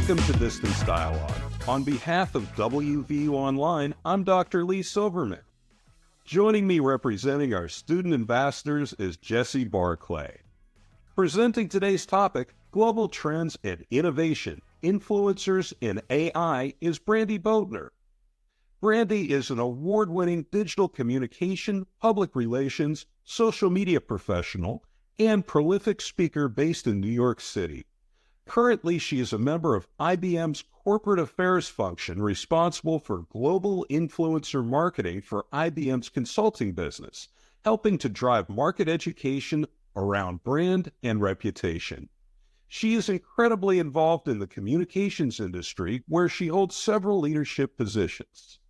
Welcome to Distance Dialogue. On behalf of WVU Online, I'm Dr. Lee Silverman. Joining me representing our student ambassadors is Jesse Barclay. Presenting today's topic, Global Trends and Innovation, Influencers in AI, is Brandi Boatner. Brandi is an award-winning digital communication, public relations, social media professional, and prolific speaker based in New York City. Currently, she is a member of IBM's corporate affairs function responsible for global influencer marketing for IBM's consulting business, helping to drive market education around brand and reputation. She is incredibly involved in the communications industry, where she holds several leadership positions.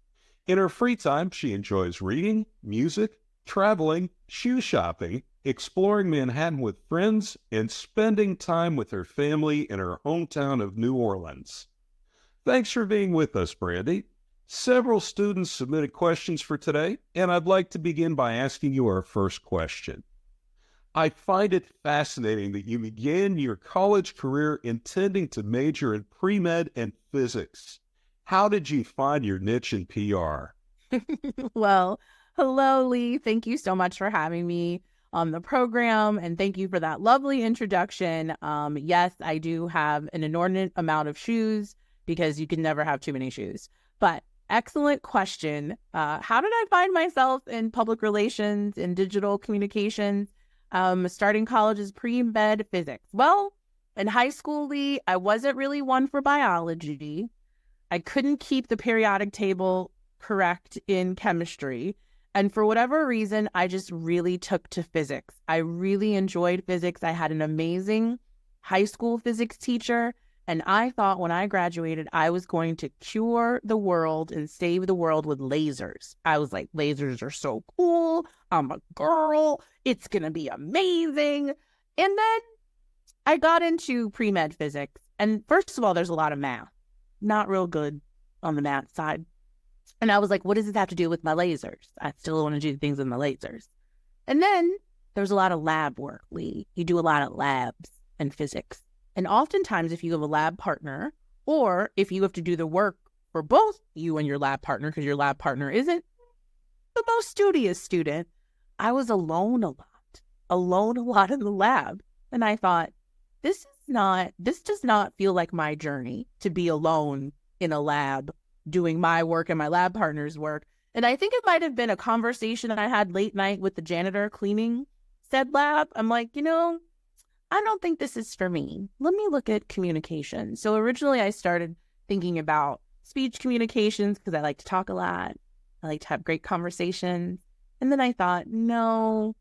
In her free time, she enjoys reading, music, traveling, shoe shopping, exploring Manhattan with friends, and spending time with her family in her hometown of New Orleans. Thanks for being with us, Brandi. Several students submitted questions for today, and I'd like to begin by asking you our first question. I find it fascinating that you began your college career intending to major in pre-med and physics. How did you find your niche in PR? Well, hello, Lee. Thank you so much for having me on the program, and thank you for that lovely introduction. Yes, I do have an inordinate amount of shoes because you can never have too many shoes. But excellent question. How did I find myself in public relations and digital communications? Starting college as pre-med physics. Well, in high school, Lee, I wasn't really one for biology. I couldn't keep the periodic table correct in chemistry. And for whatever reason, I just really took to physics. I really enjoyed physics. I had an amazing high school physics teacher. And I thought when I graduated, I was going to cure the world and save the world with lasers. I was like, lasers are so cool. I'm a girl. It's going to be amazing. And then I got into pre-med physics. And first of all, there's a lot of math. Not real good on the math side. And I was like, what does this have to do with my lasers? I still want to do things with my lasers. And then there's a lot of lab work, Lee. You do a lot of labs in physics. And oftentimes, if you have a lab partner, or if you have to do the work for both you and your lab partner, because your lab partner isn't the most studious student, I was alone a lot in the lab. And I thought, this does not feel like my journey to be alone in a lab doing my work and my lab partner's work. And I think it might have been a conversation that I had late night with the janitor cleaning said lab. I'm like, I don't think this is for me. Let me look at communication. So originally I started thinking about speech communications because I like to talk a lot. I like to have great conversations. And then I thought, no,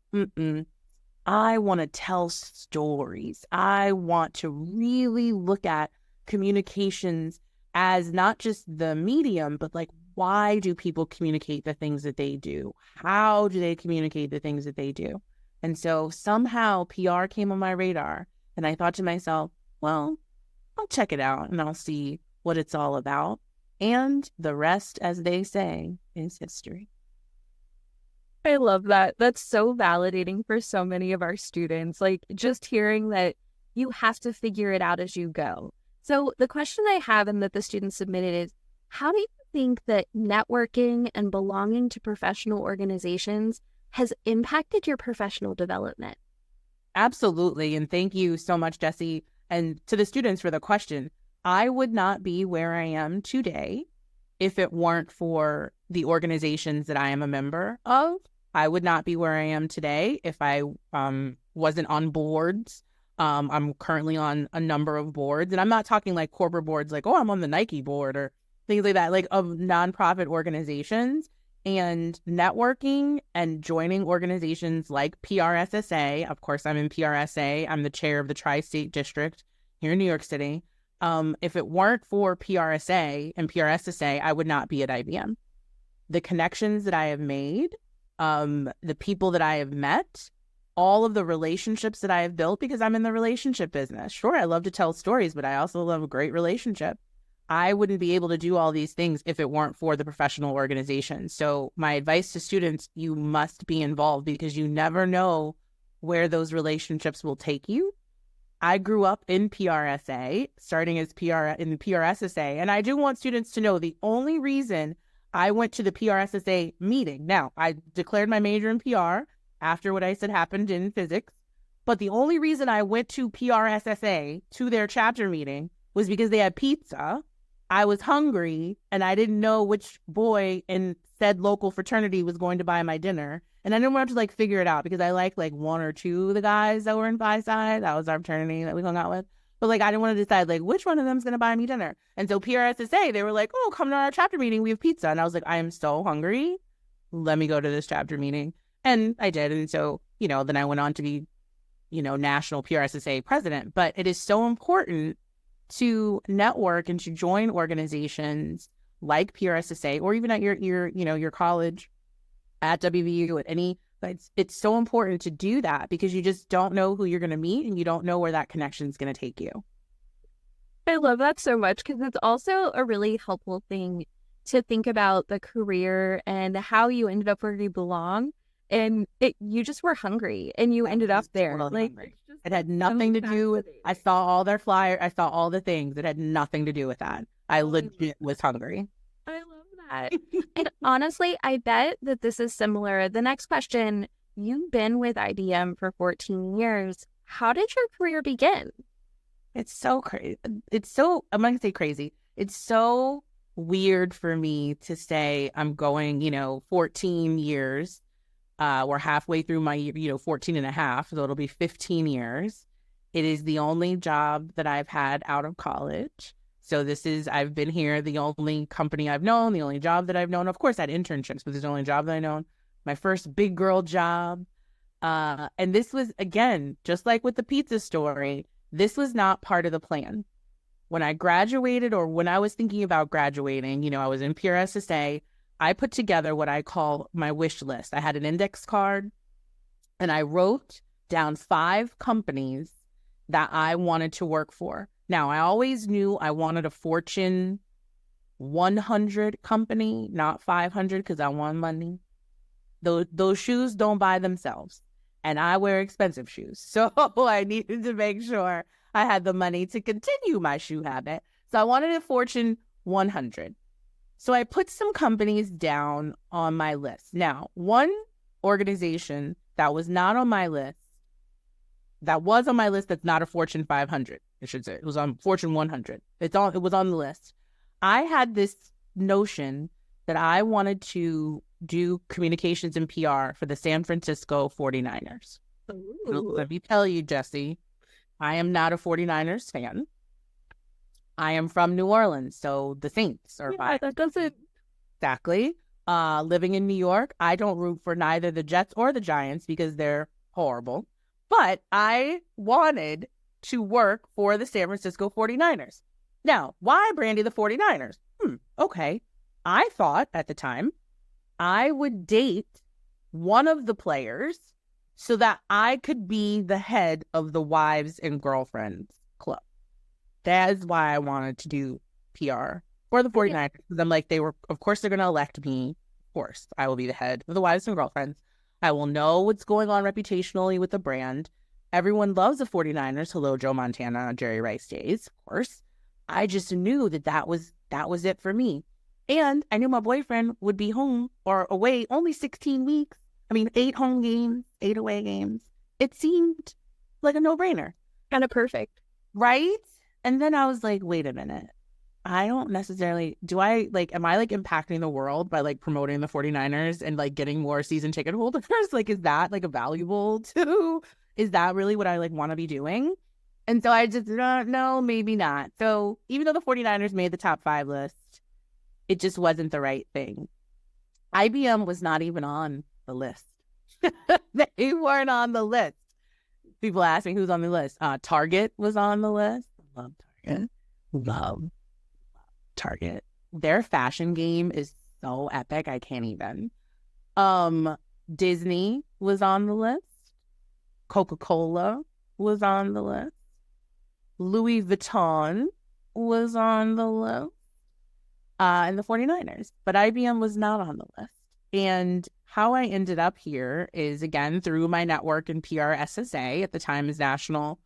I want to tell stories. I want to really look at communications as not just the medium, but like, why do people communicate the things that they do? How do they communicate the things that they do? And so somehow PR came on my radar, and I thought to myself, well, I'll check it out and I'll see what it's all about. And the rest, as they say, is history. I love that. That's so validating for so many of our students. Like, just hearing that you have to figure it out as you go. So the question I have and that the students submitted is, how do you think that networking and belonging to professional organizations has impacted your professional development? Absolutely. And thank you so much, Jesse, and to the students for the question. I would not be where I am today if it weren't for the organizations that I am a member of. I would not be where I am today if I wasn't on boards. I'm currently on a number of boards, and I'm not talking like corporate boards like, oh, I'm on the Nike board or things like that, like of nonprofit organizations. And networking and joining organizations like PRSSA. Of course, I'm in PRSA. I'm the chair of the Tri-State District here in New York City. If it weren't for PRSA and PRSSA, I would not be at IBM. The connections that I have made, the people that I have met, all of the relationships that I have built, because I'm in the relationship business. Sure, I love to tell stories, but I also love a great relationship. I wouldn't be able to do all these things if it weren't for the professional organization. So my advice to students, you must be involved because you never know where those relationships will take you. I grew up in PRSA, starting as PR in the PRSSA. And I do want students to know the only reason I went to the PRSSA meeting. Now, I declared my major in PR after what I said happened in physics. But the only reason I went to PRSSA to their chapter meeting was because they had pizza. I was hungry and I didn't know which boy in said local fraternity was going to buy my dinner. And I didn't want to like figure it out because I liked like one or two of the guys that were in Phi Psi. That was our fraternity that we hung out with. But like I didn't want to decide like which one of them is going to buy me dinner. And so PRSSA, they were like, oh, come to our chapter meeting. We have pizza. And I was like, I am so hungry. Let me go to this chapter meeting. And I did. And so, then I went on to be, national PRSSA president. But it is so important to network and to join organizations like PRSSA or even at your college, at WVU, at any, it's so important to do that because you just don't know who you're going to meet and you don't know where that connection is going to take you. I love that so much because it's also a really helpful thing to think about the career and how you ended up where you belong. And you just were hungry and you ended up there. Like it had nothing to do with, I saw all their flyers. I saw all the things. It had nothing to do with that. I legit was hungry. I love that. And honestly, I bet that this is similar. The next question, you've been with IBM for 14 years. How did your career begin? It's so crazy. I'm going to say crazy. It's so weird for me to say I'm going, 14 years. We're halfway through my, 14 and a half, so it'll be 15 years. It is the only job that I've had out of college. So I've been here, the only company I've known, the only job that I've known. Of course, I had internships, but this is the only job that I known. My first big girl job. And this was, again, just like with the pizza story, this was not part of the plan. When I graduated or when I was thinking about graduating, I was in PRSSA, I put together what I call my wish list. I had an index card and I wrote down 5 companies that I wanted to work for. Now, I always knew I wanted a Fortune 100 company, not 500, because I want money. Those shoes don't buy themselves, and I wear expensive shoes. So I needed to make sure I had the money to continue my shoe habit. So I wanted a Fortune 100. So I put some companies down on my list. Now, one organization that was not on my list, that was on my list that's not a Fortune 500, I should say. It was on Fortune 100. It was on the list. I had this notion that I wanted to do communications and PR for the San Francisco 49ers. Ooh. Let me tell you, Jesse, I am not a 49ers fan. I am from New Orleans, so the Saints are fine. That doesn't exactly. Living in New York, I don't root for neither the Jets or the Giants because they're horrible. But I wanted to work for the San Francisco 49ers. Now, why Brandi the 49ers? Okay. I thought at the time I would date one of the players so that I could be the head of the wives and girlfriends club. That's why I wanted to do PR for the 49ers. Because I'm like, of course, they're going to elect me. Of course, I will be the head of the wives and girlfriends. I will know what's going on reputationally with the brand. Everyone loves the 49ers. Hello, Joe Montana, Jerry Rice days, of course. I just knew that was it for me. And I knew my boyfriend would be home or away only 16 weeks. 8 home games, 8 away games. It seemed like a no-brainer. Kind of perfect. Right? And then I was like, wait a minute. I don't necessarily, am I impacting the world by promoting the 49ers and getting more season ticket holders? Is that a valuable to, is that really what I want to be doing? And so I just, no, maybe not. So even though the 49ers made the top 5 list, it just wasn't the right thing. IBM was not even on the list. They weren't on the list. People ask me who's on the list. Target was on the list. Love Target. Love Target. Their fashion game is so epic. I can't even. Disney was on the list. Coca-Cola was on the list. Louis Vuitton was on the list. And the 49ers. But IBM was not on the list. And how I ended up here is, again, through my network in PRSSA, at the time is National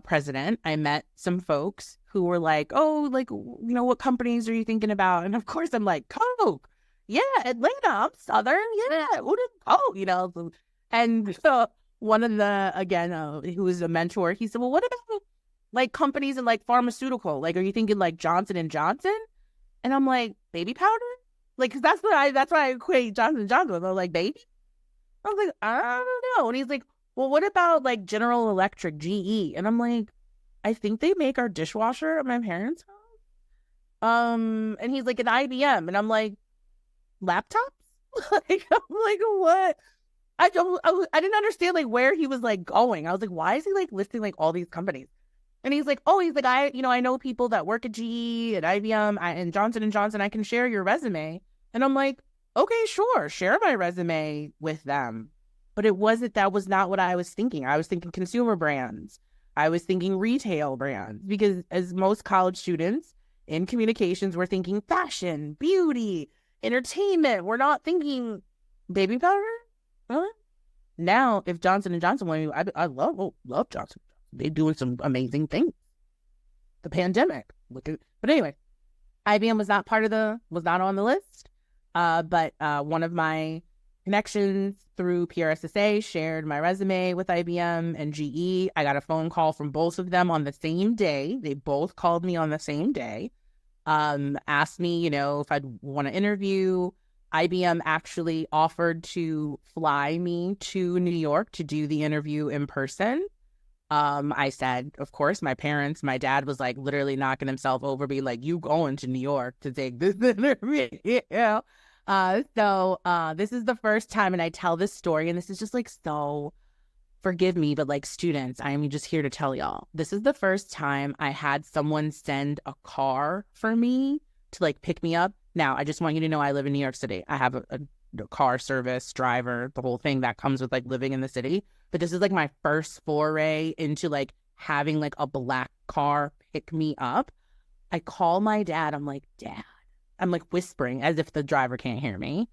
president, I met some folks who were like, oh, like, what companies are you thinking about? And of course, I'm like, Coke. Yeah, Atlanta, I'm Southern. Yeah, who did Coke? And one of the, again, who was a mentor, he said, well, what about like companies in like pharmaceutical? Like, are you thinking like Johnson and Johnson? And I'm like, baby powder? Like, cause that's what I equate Johnson and Johnson with. I was like, baby? I was like, I don't know. And he's like, well, what about like General Electric, GE? And I'm like, I think they make our dishwasher at my parents' house. And he's like, an IBM. And I'm like, laptops? Like, I'm like, what? I didn't understand like where he was like going. I was like, why is he like listing like all these companies? And he's like, I know people that work at GE and IBM and Johnson and Johnson. I can share your resume. And I'm like, okay, sure, share my resume with them. But that was not what I was thinking. I was thinking consumer brands. I was thinking retail brands, because as most college students in communications, we're thinking fashion, beauty, entertainment. We're not thinking baby powder. Huh? Now, if Johnson and Johnson want me, I love Johnson. They're doing some amazing things. The pandemic. But anyway, IBM was not on the list. But one of my connections through PRSSA shared my resume with IBM and GE. I got a phone call from both of them on the same day. They both called me on the same day. Asked me, if I'd want to interview. IBM actually offered to fly me to New York to do the interview in person. I said, of course, my dad was like literally knocking himself over, being like, you going to New York to take this interview? So this is the first time, and I tell this story, and this is just like, so forgive me, but like, students, I am just here to tell y'all, this is the first time I had someone send a car for me to like pick me up. Now, I just want you to know I live in New York City. I have a car service, driver, the whole thing that comes with like living in the city. But this is like my first foray into like having like a black car pick me up. I call my dad. I'm like, Dad. I'm like whispering as if the driver can't hear me.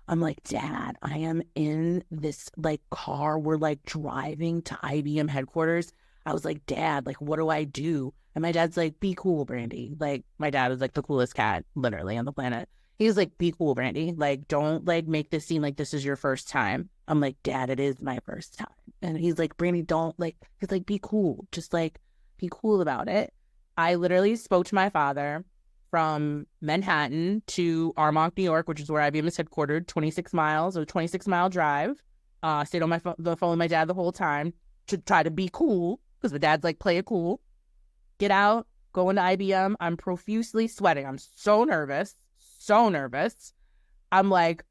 I'm like, Dad, I am in this like car. We're like driving to IBM headquarters. I was like, Dad, like, what do I do? And my dad's like, be cool, Brandi. Like, my dad was like the coolest cat literally on the planet. He was like, be cool, Brandi. Like, don't like make this seem like this is your first time. I'm like, Dad, it is my first time. And he's like, Brandi, don't like, he's like, be cool. Just like, be cool about it. I literally spoke to my father from Manhattan to Armonk, New York, which is where IBM is headquartered, 26 miles or 26-mile drive. Stayed on the phone with my dad the whole time to try to be cool, because my dad's like, play it cool. Get out, go into IBM. I'm profusely sweating. I'm so nervous. I'm like,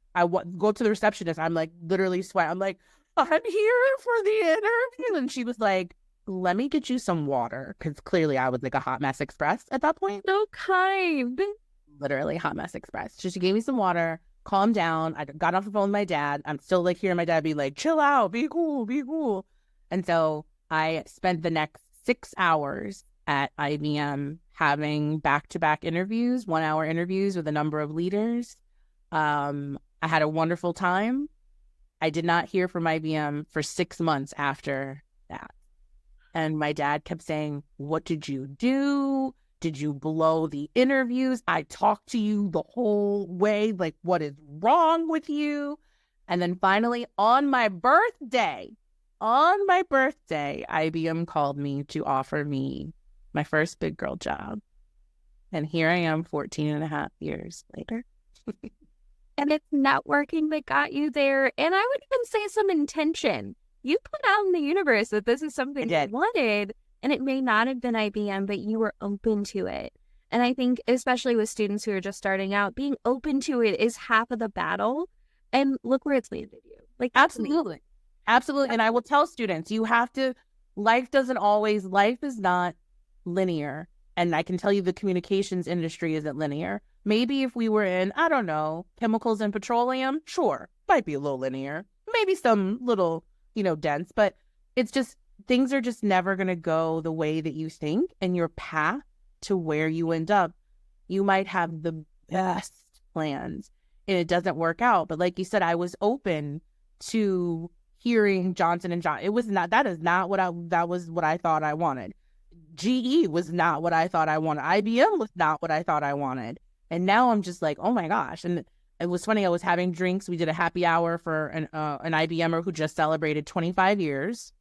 go to the receptionist. I'm like, literally sweat. I'm like, I'm here for the interview. And she was like, let me get you some water. Because clearly I was like a hot mess express at that point. So kind. Literally hot mess express. So she gave me some water, calmed down. I got off the phone with my dad. I'm still like hearing my dad be like, chill out, be cool. And so I spent the next 6 hours at IBM having back-to-back interviews, 1-hour interviews with a number of leaders. I had a wonderful time. I did not hear from IBM for 6 months after that. And my dad kept saying, what did you do? Did you blow the interviews? I talked to you the whole way. Like, what is wrong with you? And then finally, on my birthday, IBM called me to offer me my first big girl job. And here I am 14 and a half years later. And it's networking that got you there. And I would even say some intention. You put out in the universe that this is something you wanted, and it may not have been IBM, but you were open to it. And I think, especially with students who are just starting out, being open to it is half of the battle. And look where it's landed you. Like, absolutely. And I will tell students, life is not linear. And I can tell you the communications industry isn't linear. Maybe if we were in, I don't know, chemicals and petroleum, sure, might be a little linear. Maybe some little, dense, but it's just, things are just never going to go the way that you think, and your path to where you end up, you might have the best plans and it doesn't work out. But like you said, I was open to hearing Johnson and Johnson. It was not, that was what I thought I wanted. GE was not what I thought I wanted. IBM was not what I thought I wanted. And now I'm just like, oh my gosh. And it was funny. I was having drinks. We did a happy hour for an IBMer who just celebrated 25 years.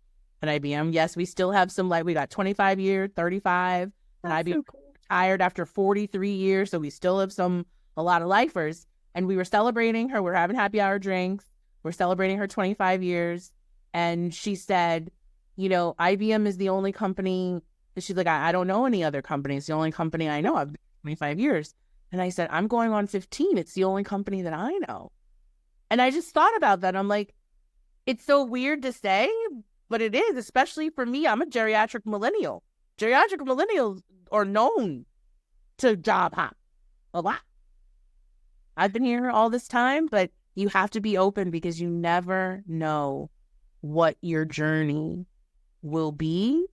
An IBM. Yes, we still have some, like, we got 25 years, 35. And IBM so cool. Retired after 43 years. So we still have a lot of lifers. And we were celebrating her. We're having happy hour drinks. We're celebrating her 25 years. And she said, you know, IBM is the only company. She's like, I don't know any other company. It's the only company I know. I've been 25 years. And I said, I'm going on 15. It's the only company that I know. And I just thought about that. I'm like, it's so weird to say, but it is, especially for me. I'm a geriatric millennial. Geriatric millennials are known to job hop a lot. I've been here all this time, but you have to be open because you never know what your journey will be,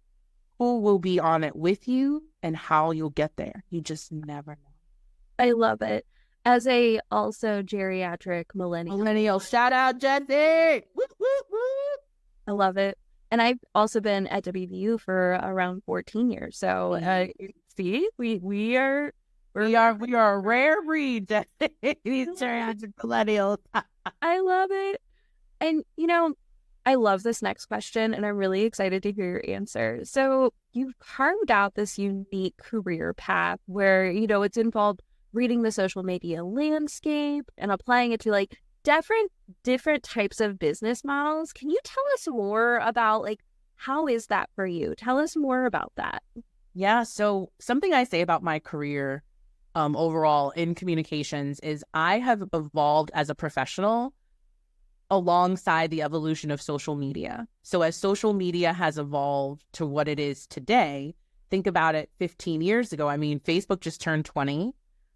who will be on it with you, and how you'll get there. You just never know. I love it. As a also geriatric millennial. Shout out, Jesse. Whoop, whoop, whoop. I love it. And I've also been at WVU for around 14 years. So see, we are a rare breed. These geriatric millennials. I love it. And you know, I love this next question, and I'm really excited to hear your answer. So you've carved out this unique career path where, you know, it's involved reading the social media landscape and applying it to like different types of business models. Can you tell us more about, like, how is that for you? Tell us more about that. Yeah. So something I say about my career overall in communications is I have evolved as a professional alongside the evolution of social media. So as social media has evolved to what it is today, think about it 15 years ago. I mean, Facebook just turned 20.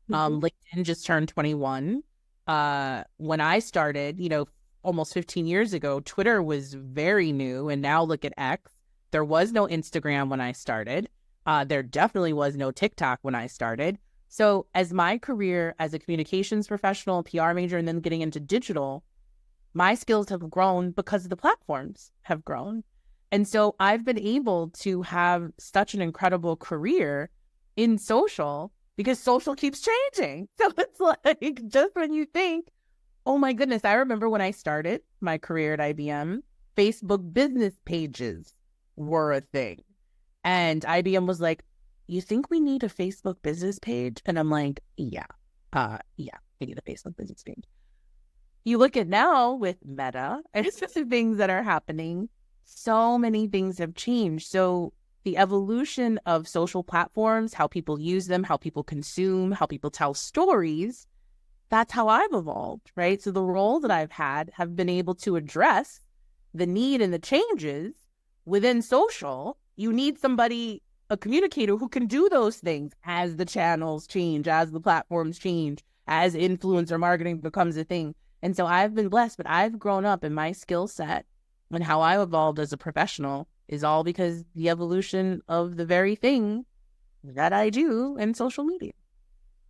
LinkedIn just turned 21. When I started, you know, almost 15 years ago, Twitter was very new. And now look at X. There was no Instagram when I started. There definitely was no TikTok when I started. So as my career as a communications professional, PR major, and then getting into digital, my skills have grown because the platforms have grown. And so I've been able to have such an incredible career in social because social keeps changing. So it's like, just when you think, oh my goodness, I remember when I started my career at IBM, Facebook business pages were a thing. And IBM was like, you think we need a Facebook business page? And I'm like, yeah, we need a Facebook business page. You look at now with Meta and it's just the things that are happening. So many things have changed. So the evolution of social platforms, how people use them, how people consume, how people tell stories, that's how I've evolved, right? So the role that I've had have been able to address the need and the changes within social. You need somebody, a communicator who can do those things as the channels change, as the platforms change, as influencer marketing becomes a thing. And so I've been blessed, but I've grown up in my skill set and how I evolved as a professional is all because the evolution of the very thing that I do in social media.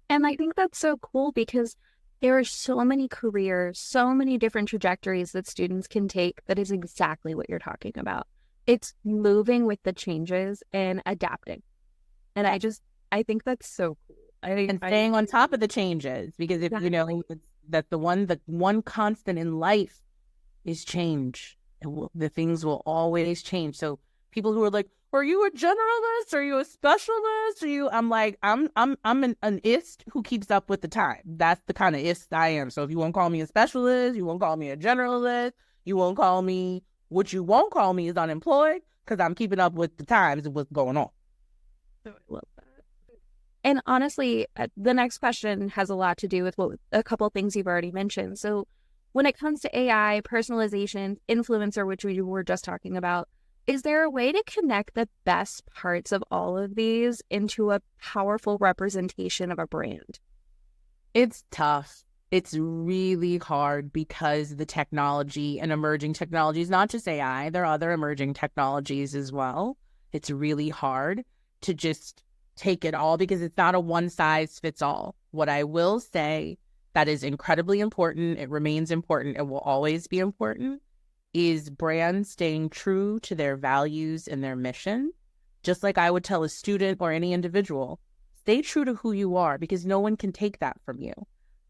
And I think that's so cool because there are so many careers, so many different trajectories that students can take that is exactly what you're talking about. It's moving with the changes and adapting. And I think that's so cool. And staying on top of the changes, because if you know that the one constant in life is change. The things will always change. So people who are like, are you a generalist? Are you a specialist? I'm like, I'm an ist who keeps up with the time. That's the kind of ist I am. So if you won't call me a specialist, you won't call me a generalist, you won't call me, what you won't call me is unemployed, because I'm keeping up with the times and what's going on. I love that. And honestly, the next question has a lot to do with a couple of things you've already mentioned. So when it comes to AI, personalization, influencer, which we were just talking about, is there a way to connect the best parts of all of these into a powerful representation of a brand? It's tough. It's really hard because the technology and emerging technologies, not just AI, there are other emerging technologies as well. It's really hard to just take it all because it's not a one size fits all. What I will say that is incredibly important, it remains important, it will always be important, is brands staying true to their values and their mission. Just like I would tell a student or any individual, stay true to who you are because no one can take that from you.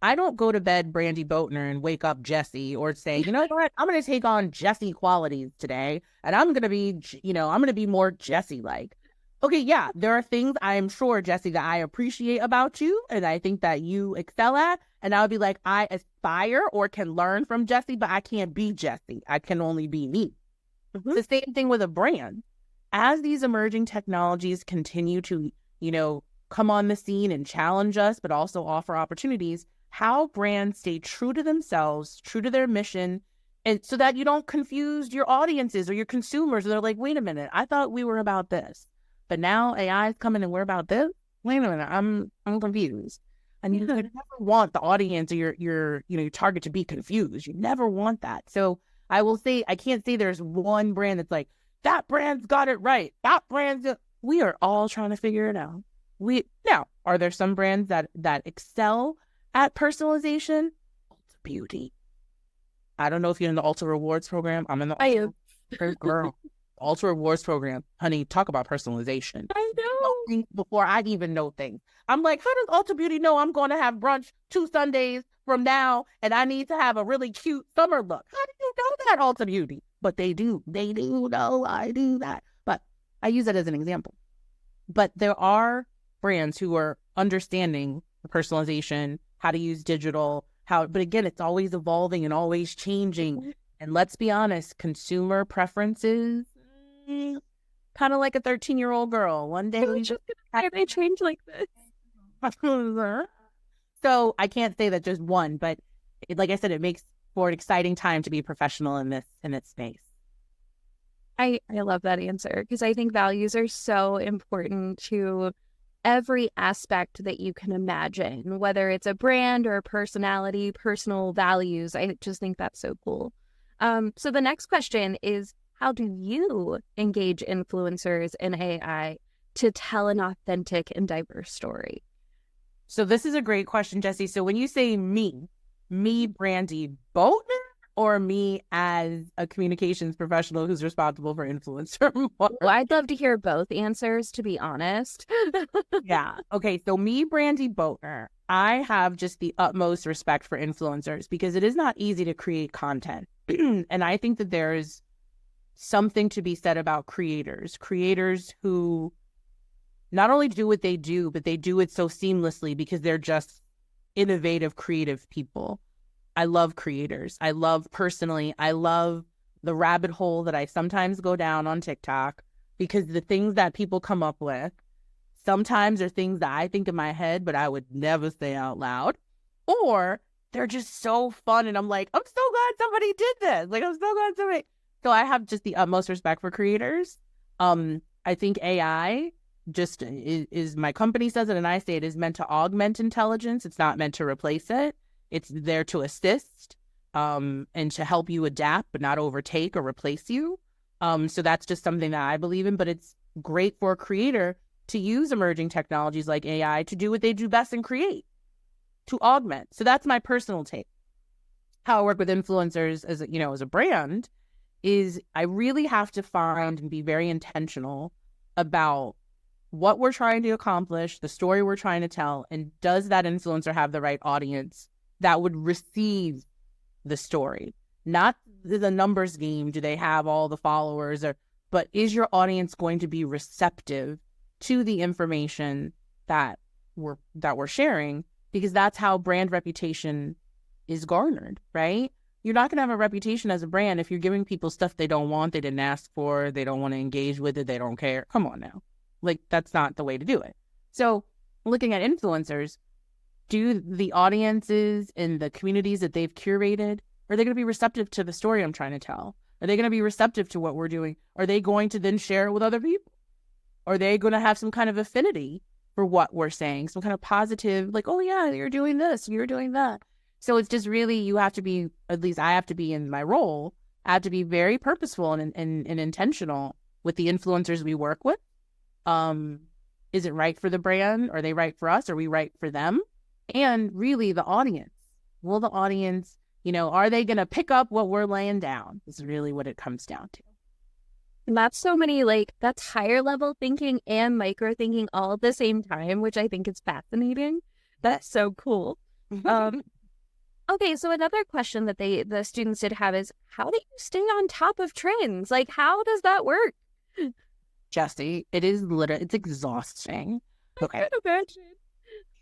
I don't go to bed Brandi Boatner and wake up Jessie or say, you know what, I'm going to take on Jessie qualities today and I'm going to be, I'm going to be more Jessie-like. Okay, yeah, there are things I am sure, Jessie, that I appreciate about you and I think that you excel at. And I would be like, I aspire or can learn from Jessie, but I can't be Jessie. I can only be me. Mm-hmm. The same thing with a brand. As these emerging technologies continue to, come on the scene and challenge us, but also offer opportunities, how brands stay true to themselves, true to their mission, and so that you don't confuse your audiences or your consumers. They're like, wait a minute, I thought we were about this, but now AI is coming and we're about this. Wait a minute, I'm confused. And you never want the audience or your target to be confused. You never want that. So I will say, I can't say there's one brand that's like, that brand's got it right. We are all trying to figure it out. Now, are there some brands that excel at personalization? Ulta Beauty. I don't know if you're in the Ulta Rewards program. I'm in the girl. Ulta Rewards program. Honey, talk about personalization. I know. Before I even know things. I'm like, how does Ulta Beauty know I'm going to have brunch 2 Sundays from now and I need to have a really cute summer look? How do you know that, Ulta Beauty? But they do. They do know I do that. But I use that as an example. But there are brands who are understanding personalization, how to use digital, but again, it's always evolving and always changing. And let's be honest, consumer preferences, kind of like a 13-year-old girl. One day they change like this. So I can't say that just one, but like I said, it makes for an exciting time to be a professional in this space. I love that answer because I think values are so important to every aspect that you can imagine, whether it's a brand or a personality, personal values. I just think that's so cool. So the next question is, how do you engage influencers in AI to tell an authentic and diverse story? So this is a great question, Jessie. So when you say me, Brandi Boatner, or me as a communications professional who's responsible for influencer? Well, I'd love to hear both answers, to be honest. Yeah. Okay. So me, Brandi Boatner, I have just the utmost respect for influencers because it is not easy to create content. And I think that there's something to be said about creators who not only do what they do, but they do it so seamlessly because they're just innovative, creative people. I love creators. I love the rabbit hole that I sometimes go down on TikTok because the things that people come up with sometimes are things that I think in my head, but I would never say out loud, or they're just so fun. And I'm like, I'm so glad somebody did this. Like, I'm so glad somebody. So I have just the utmost respect for creators. I think AI just is my company says it and I say it is meant to augment intelligence. It's not meant to replace it. It's there to assist and to help you adapt, but not overtake or replace you. So that's just something that I believe in. But it's great for a creator to use emerging technologies like AI to do what they do best and create, to augment. So that's my personal take. How I work with influencers as a brand is I really have to find and be very intentional about what we're trying to accomplish, the story we're trying to tell, and does that influencer have the right audience that would receive the story? Not the numbers game, do they have all the followers, but is your audience going to be receptive to the information that we're sharing? Because that's how brand reputation is garnered, right? You're not going to have a reputation as a brand if you're giving people stuff they don't want, they didn't ask for, they don't want to engage with it, they don't care. Come on now. Like, that's not the way to do it. So looking at influencers, do the audiences and the communities that they've curated, are they going to be receptive to the story I'm trying to tell? Are they going to be receptive to what we're doing? Are they going to then share it with other people? Are they going to have some kind of affinity for what we're saying? Some kind of positive, like, oh yeah, you're doing this, you're doing that. So it's just really, you have to be, at least I have to be in my role, I have to be very purposeful and intentional with the influencers we work with. Is it right for the brand? Are they right for us? Are we right for them? And really the audience. Will the audience Are they going to pick up what we're laying down? Is really what it comes down to. And that's so many, that's higher level thinking and micro thinking all at the same time, which I think is fascinating. That's so cool. Okay, so another question that the students did have is, how do you stay on top of trends? How does that work? Jesse, it's exhausting. Okay. I could imagine.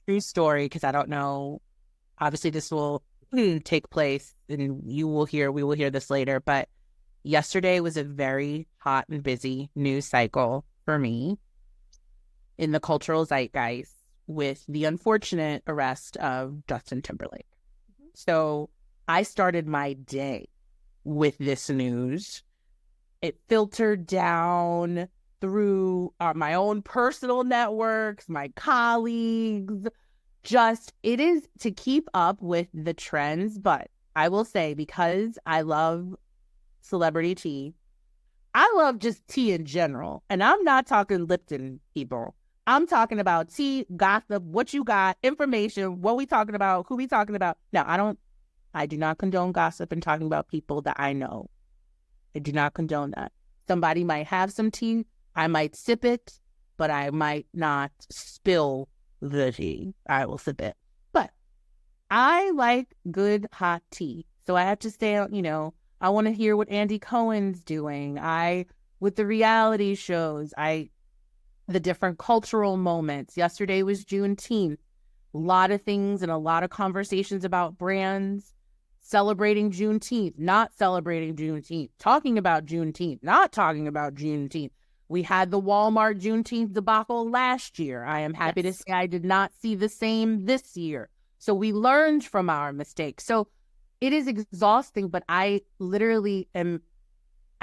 True story, because I don't know. Obviously, this will take place, and we will hear this later, but yesterday was a very hot and busy news cycle for me in the cultural zeitgeist with the unfortunate arrest of Justin Timberlake. So I started my day with this news. It filtered down through my own personal networks, my colleagues. It is to keep up with the trends. But I will say, because I love celebrity tea, I love just tea in general. And I'm not talking Lipton, people. I'm talking about tea, gossip, what you got, information, what we talking about, who we talking about. Now, I do not condone gossip and talking about people that I know. I do not condone that. Somebody might have some tea. I might sip it, but I might not spill the tea. I will sip it. But I like good hot tea. So I have to stay on, I want to hear what Andy Cohen's doing. With the reality shows, the different cultural moments. Yesterday was Juneteenth. A lot of things and a lot of conversations about brands celebrating Juneteenth, not celebrating Juneteenth, talking about Juneteenth, not talking about Juneteenth. We had the Walmart Juneteenth debacle last year. I am happy to say I did not see the same this year. So we learned from our mistakes. So it is exhausting, but I literally am,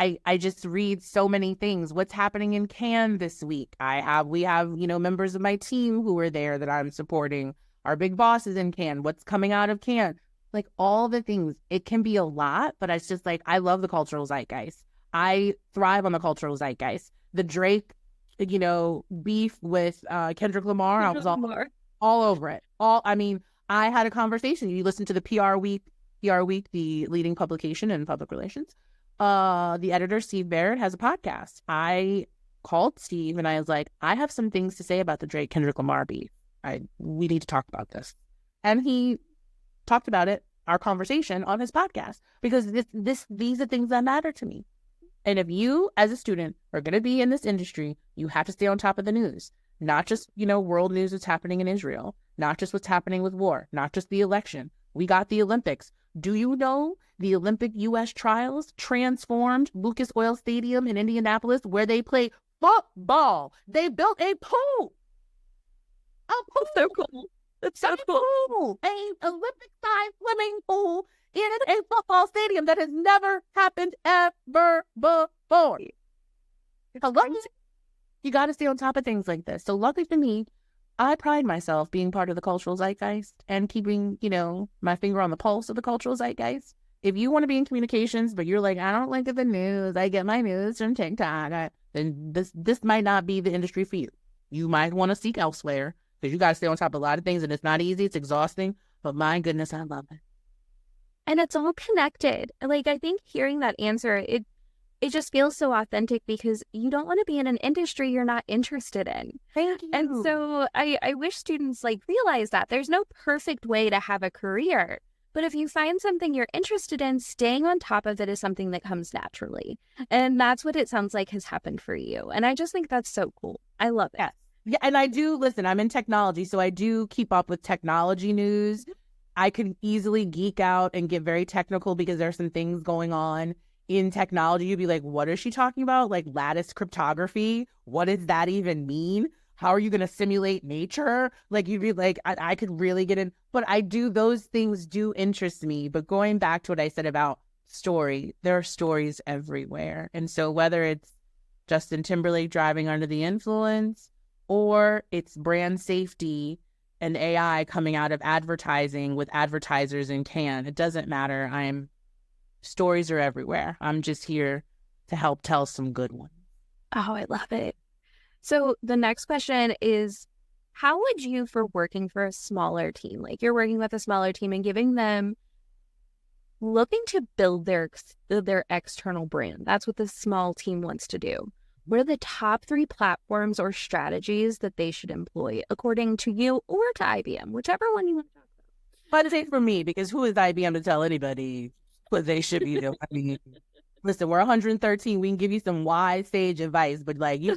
I just read so many things. What's happening in Cannes this week? We have, members of my team who are there that I'm supporting. Our big boss is in Cannes. What's coming out of Cannes? All the things. It can be a lot, but it's just I love the cultural zeitgeist. I thrive on the cultural zeitgeist. The Drake, beef with Kendrick Lamar, I was all over it. I had a conversation. You listen to the PR Week, the leading publication in public relations. The editor, Steve Barrett, has a podcast. I called Steve and I was like, I have some things to say about the Drake Kendrick Lamar beef. We need to talk about this. And he talked about it, our conversation, on his podcast, because these are things that matter to me. And if you, as a student, are going to be in this industry, you have to stay on top of the news, not just, world news that's happening in Israel, not just what's happening with war, not just the election. We got the Olympics. Do you know the Olympic U.S. trials transformed Lucas Oil Stadium in Indianapolis, where they play football? They built a pool. A pool. So cool. That's so cool. An Olympic-sized swimming pool in a football stadium that has never happened ever before. Hello? You got to stay on top of things like this. So luckily for me, I pride myself being part of the cultural zeitgeist and keeping, my finger on the pulse of the cultural zeitgeist. If you want to be in communications, but you're like, I don't like the news, I get my news from TikTok, then this might not be the industry for you. You might want to seek elsewhere, because you got to stay on top of a lot of things, and it's not easy, it's exhausting, but my goodness, I love it. And it's all connected. I think hearing that answer, it just feels so authentic, because you don't want to be in an industry you're not interested in. Thank you. And so I wish students realize that there's no perfect way to have a career. But if you find something you're interested in, staying on top of it is something that comes naturally. And that's what it sounds like has happened for you. And I just think that's so cool. I love it. Yeah, and I do, listen, I'm in technology, so I do keep up with technology news. I could easily geek out and get very technical because there's some things going on in technology. You'd be like, what is she talking about? Lattice cryptography? What does that even mean? How are you going to simulate nature? You'd be like, I could really get in. But those things do interest me. But going back to what I said about story, there are stories everywhere. And so whether it's Justin Timberlake driving under the influence, or it's brand safety and AI coming out of advertising with advertisers in Cannes, it doesn't matter. Stories are everywhere. I'm just here to help tell some good ones. Oh, I love it. So the next question is, how would you, for working for a smaller team, you're working with a smaller team and giving them looking to build their external brand. That's what the small team wants to do. What are the top 3 platforms or strategies that they should employ according to you or to IBM, whichever one you want to talk But it's for me, because who is IBM to tell anybody what they should be doing? I mean, listen, we're 113. We can give you some wise sage advice, but like you,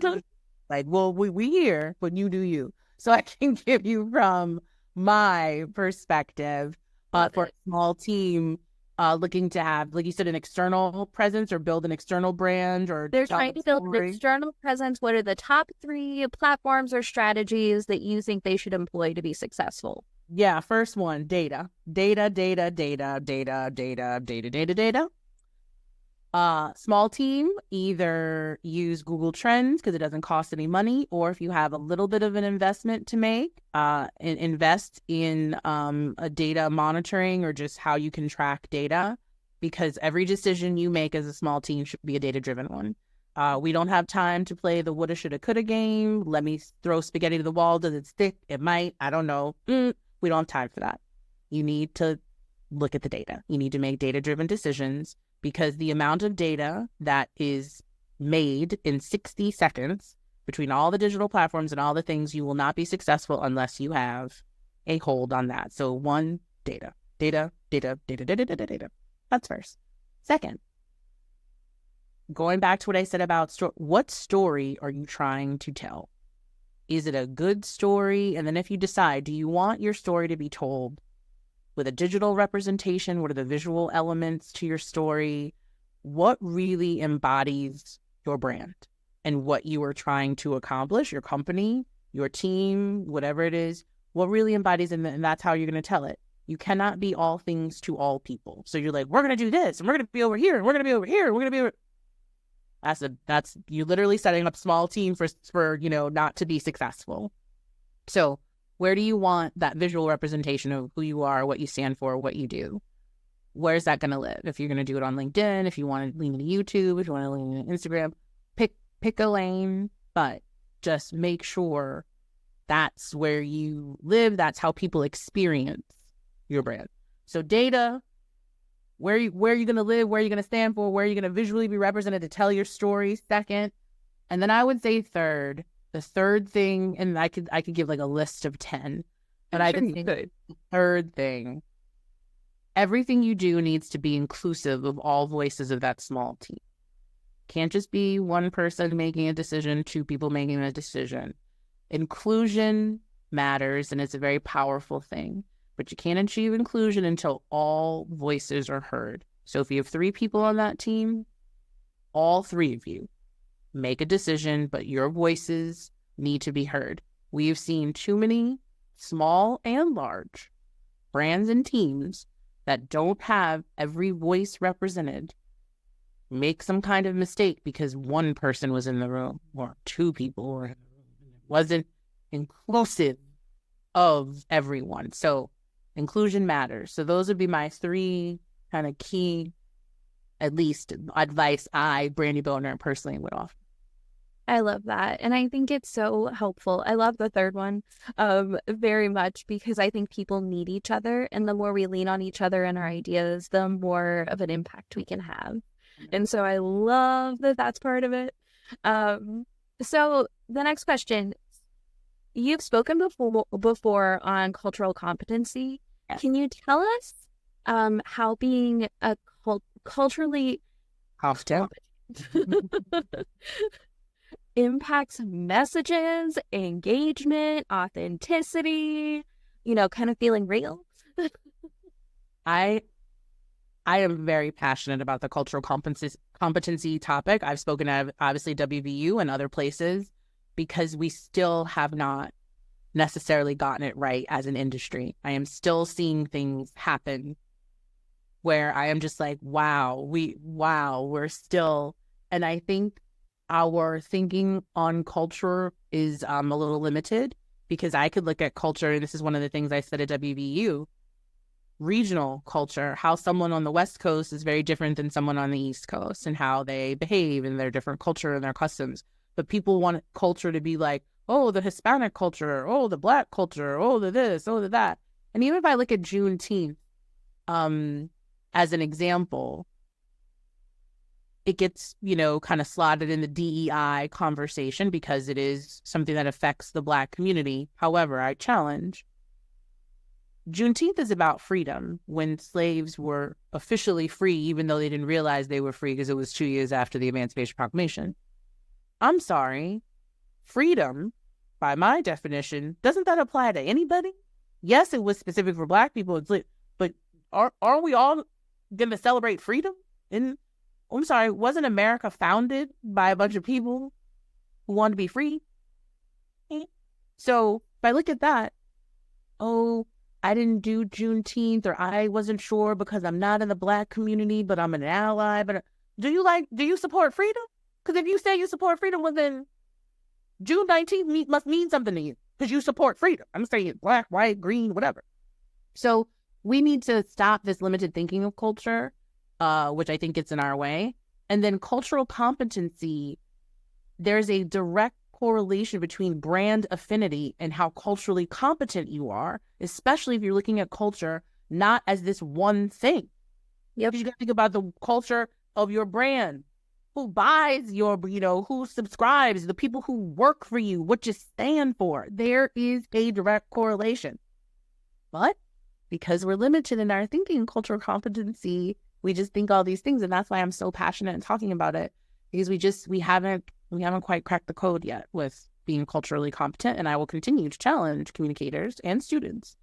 like, well, we here, but you do you. So I can give you from my perspective, for a small team, looking to have, like you said, an external presence or build an external brand, or They're tell trying the to build an story. external presence. What are the top 3 platforms or strategies that you think they should employ to be successful? Yeah, first one, data. Small team, either use Google Trends because it doesn't cost any money, or if you have a little bit of an investment to make, invest in a data monitoring or just how you can track data, because every decision you make as a small team should be a data-driven one. We don't have time to play the woulda, shoulda, coulda game. Let me throw spaghetti to the wall. Does it stick? It might. I don't know. We don't have time for that. You need to look at the data. You need to make data-driven decisions, because the amount of data that is made in 60 seconds between all the digital platforms and all the things, you will not be successful unless you have a hold on that. So one, data. That's first. Second, going back to what I said about what story are you trying to tell? Is it a good story? And then if you decide, do you want your story to be told with a digital representation? What are the visual elements to your story? What really embodies your brand and what you are trying to accomplish, your company, your team, whatever it is? What really embodies it, and that's how you're going to tell it. You cannot be all things to all people. So you're like, we're going to do this, and we're going to be over here, and we're going to be over here, and we're going to be over... That's you literally setting up a small team for not to be successful. So where do you want that visual representation of who you are, what you stand for, what you do? Where's that going to live? If you're going to do it on LinkedIn, if you want to lean into YouTube, if you want to lean into Instagram, pick a lane, but just make sure that's where you live. That's how people experience your brand. So data, where are you going to live, where are you going to stand for, where are you going to visually be represented to tell your story, second. And then I would say third, the third thing, and I could give like a list of 10, but I think the third thing, everything you do needs to be inclusive of all voices of that small team. Can't just be one person making a decision, 2 people making a decision. Inclusion matters, and it's a very powerful thing, but you can't achieve inclusion until all voices are heard. So if you have 3 people on that team, all 3 of you make a decision, but your voices need to be heard. We've seen too many small and large brands and teams that don't have every voice represented make some kind of mistake because one person was in the room or 2 people were in the room. It wasn't inclusive of everyone. So inclusion matters. So those would be my 3 kind of key, at least, advice Brandi Boatner, personally would offer. I love that. And I think it's so helpful. I love the third one very much, because I think people need each other. And the more we lean on each other and our ideas, the more of an impact we can have. And so I love that that's part of it. So the next question, you've spoken before on cultural competency. Yes. Can you tell us how being a culturally competent impacts messages, engagement, authenticity, kind of feeling real? I am very passionate about the cultural competency topic. I've spoken at, obviously, WVU and other places, because we still have not necessarily gotten it right as an industry. I am still seeing things happen where I am just like, we're still, and I think our thinking on culture is a little limited, because I could look at culture, and this is one of the things I said at WVU, regional culture, how someone on the West Coast is very different than someone on the East Coast, and how they behave and their different culture and their customs. But people want culture to be like, oh, the Hispanic culture, oh, the Black culture, oh, the this, oh, the that. And even if I look at Juneteenth, as an example, it gets, kind of slotted in the DEI conversation because it is something that affects the Black community. However, I challenge, Juneteenth is about freedom. When slaves were officially free, even though they didn't realize they were free because it was 2 years after the Emancipation Proclamation. I'm sorry, freedom, by my definition, doesn't that apply to anybody? Yes, it was specific for Black people, but aren't we all going to celebrate freedom? And I'm sorry, wasn't America founded by a bunch of people who wanted to be free? So if I look at that, I didn't do Juneteenth, or I wasn't sure because I'm not in the Black community, but I'm an ally. But do you support freedom? Because if you say you support freedom, well then June 19th must mean something to you because you support freedom. I'm saying Black, white, green, whatever. So we need to stop this limited thinking of culture, which I think gets in our way. And then cultural competency, there's a direct correlation between brand affinity and how culturally competent you are, especially if you're looking at culture not as this one thing. Yep. You got to think about the culture of your brand, who buys your, who subscribes, the people who work for you, what you stand for. There is a direct correlation. But because we're limited in our thinking, cultural competency, we just think all these things. And that's why I'm so passionate in talking about it, because we haven't quite cracked the code yet with being culturally competent. And I will continue to challenge communicators and students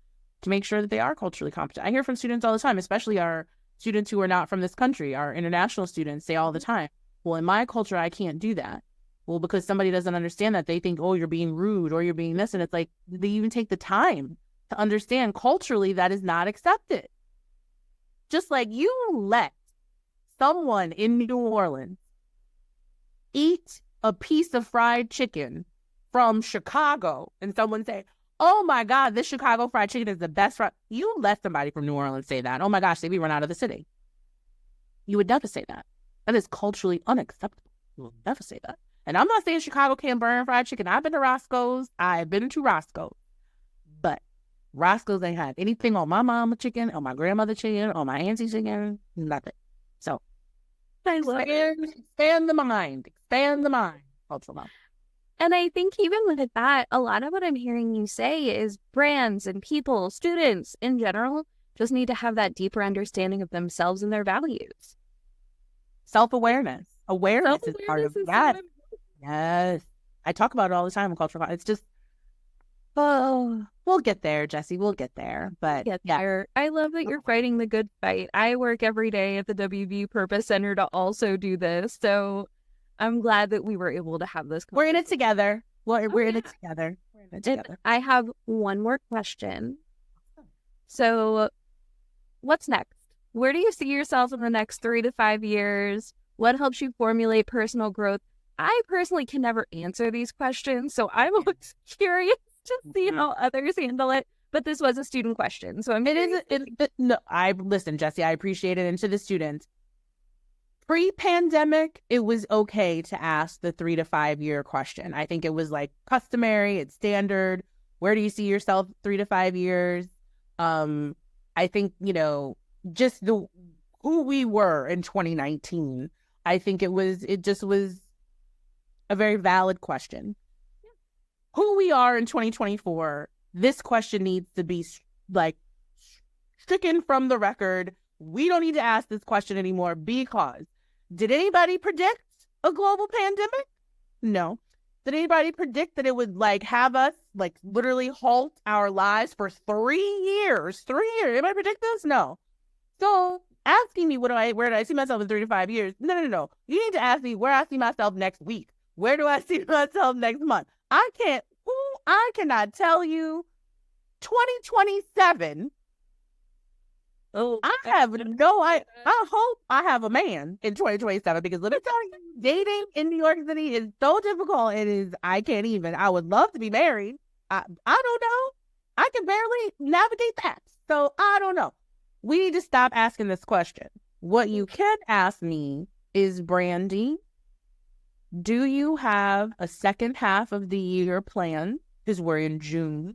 to make sure that they are culturally competent. I hear from students all the time, especially our students who are not from this country, our international students say all the time, well, in my culture, I can't do that. Well, because somebody doesn't understand that. They think, oh, you're being rude or you're being this. And it's like, did they even take the time to understand culturally that is not accepted? Just like you let someone in New Orleans eat a piece of fried chicken from Chicago and someone say, oh my God, this Chicago fried chicken is the best fried. You let somebody from New Orleans say that. Oh my gosh, they be run out of the city. You would never say that. That is culturally unacceptable. You will never say that. And I'm not saying Chicago can't burn fried chicken. I've been to Roscoe's. I've been to Roscoe's. But Roscoe's ain't had anything on my mama chicken, on my grandmother chicken, on my auntie chicken, nothing. So expand the mind. Cultural mind. And I think even with that, a lot of what I'm hearing you say is brands and people, students in general, just need to have that deeper understanding of themselves and their values. Self-awareness. Awareness is part of that. So yes. I talk about it all the time in cultural. It's just, we'll get there, Jessie. We'll get there. But yeah. I love that you're fighting the good fight. I work every day at the WVU Purpose Center to also do this. So I'm glad that we were able to have this conversation. We're in it together. We're in it together. I have one more question. So what's next? Where do you see yourself in the next 3 to 5 years? What helps you formulate personal growth? I personally can never answer these questions, so I'm always curious to see how others handle it. But this was a student question, so listen, Jessie, I appreciate it. And to the students, pre-pandemic, it was okay to ask the 3 to 5 year question. I think it was like customary, it's standard. Where do you see yourself 3 to 5 years? I think, just who we were in 2019, I think it just was a very valid question. Yeah. Who we are in 2024, this question needs to be stricken from the record. We don't need to ask this question anymore, because did anybody predict a global pandemic? No. Did anybody predict that it would have us literally halt our lives for 3 years? 3 years. Anybody predict this? No. So asking me where do I see myself in 3 to 5 years? No. You need to ask me where I see myself next week. Where do I see myself next month? I cannot tell you 2027. I hope I have a man in 2027, because let me tell you, dating in New York City is so difficult. I would love to be married. I don't know. I can barely navigate that. So I don't know. We need to stop asking this question. What you can ask me is, Brandi, do you have a second half of the year planned? Because we're in June.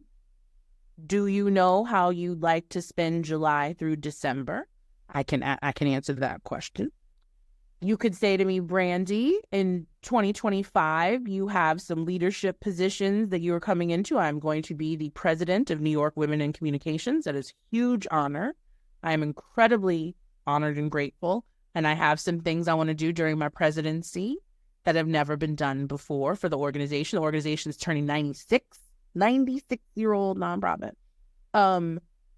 Do you know how you'd like to spend July through December? I can answer that question. You could say to me, Brandi, in 2025, you have some leadership positions that you are coming into. I'm going to be the president of New York Women in Communications. That is a huge honor. I am incredibly honored and grateful. And I have some things I want to do during my presidency that have never been done before for the organization. The organization is turning 96-year-old nonprofit.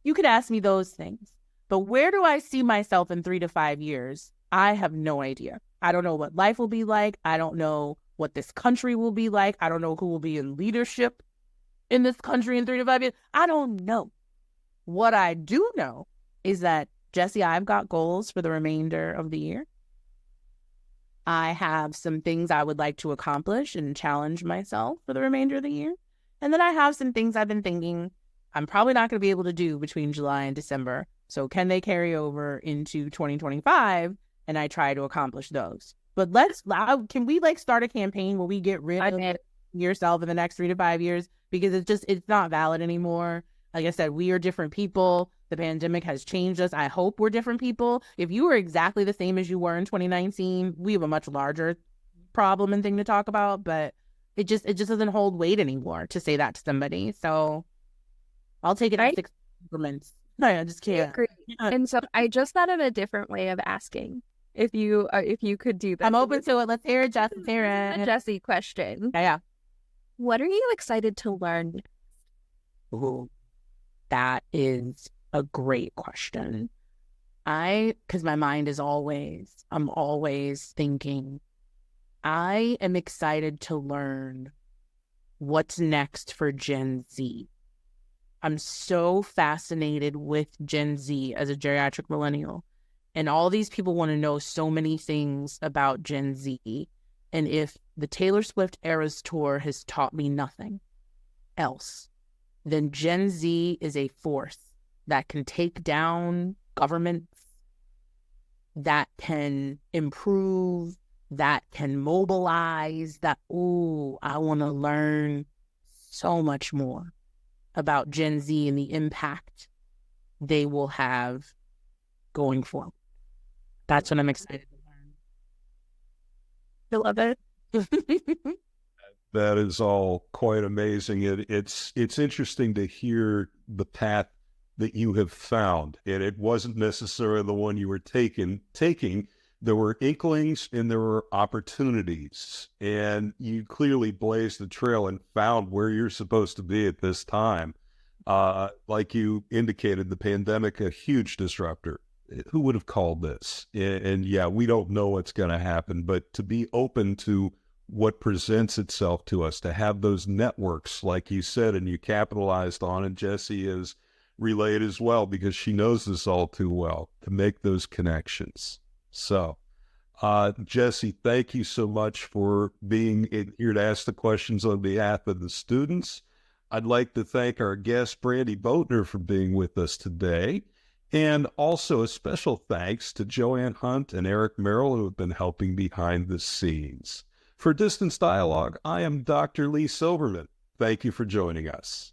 You could ask me those things. But where do I see myself in 3 to 5 years? I have no idea. I don't know what life will be like. I don't know what this country will be like. I don't know who will be in leadership in this country in 3 to 5 years. I don't know. What I do know is that, Jessie, I've got goals for the remainder of the year. I have some things I would like to accomplish and challenge myself for the remainder of the year. And then I have some things I've been thinking I'm probably not going to be able to do between July and December. So can they carry over into 2025? And I try to accomplish those. But can we start a campaign where we get rid of yourself in the next 3 to 5 years? Because it's not valid anymore. Like I said, we are different people. The pandemic has changed us. I hope we're different people. If you were exactly the same as you were in 2019, we have a much larger problem and thing to talk about. But it just doesn't hold weight anymore to say that to somebody. So I'll take it in 6 increments. No, I just can't. Agree. And so I just thought of a different way of asking. If you could do that. I'm open to it. Let's hear it, Jess. Let's hear it. A Jessie question. Yeah. What are you excited to learn? Ooh, that is a great question. Because my mind is I'm always thinking. I am excited to learn what's next for Gen Z. I'm so fascinated with Gen Z as a geriatric millennial. And all these people want to know so many things about Gen Z. And if the Taylor Swift Eras Tour has taught me nothing else, then Gen Z is a force that can take down governments, that can improve, that can mobilize, I want to learn so much more about Gen Z and the impact they will have going forward. That's what I'm excited to learn. I love it. That is all quite amazing. It's interesting to hear the path that you have found, and it wasn't necessarily the one you were taking. There were inklings and there were opportunities, and you clearly blazed the trail and found where you're supposed to be at this time. Like you indicated, the pandemic, a huge disruptor. Who would have called this? And yeah, we don't know what's going to happen, but to be open to what presents itself to us, to have those networks, like you said, and you capitalized on, and Jessie is relayed as well, because she knows this all too well, to make those connections. So, Jessie, thank you so much for being here to ask the questions on behalf of the students. I'd like to thank our guest, Brandi Boatner, for being with us today. And also a special thanks to Joanne Hunt and Eric Merrill, who have been helping behind the scenes. For Distance Dialogue, I am Dr. Lee Silverman. Thank you for joining us.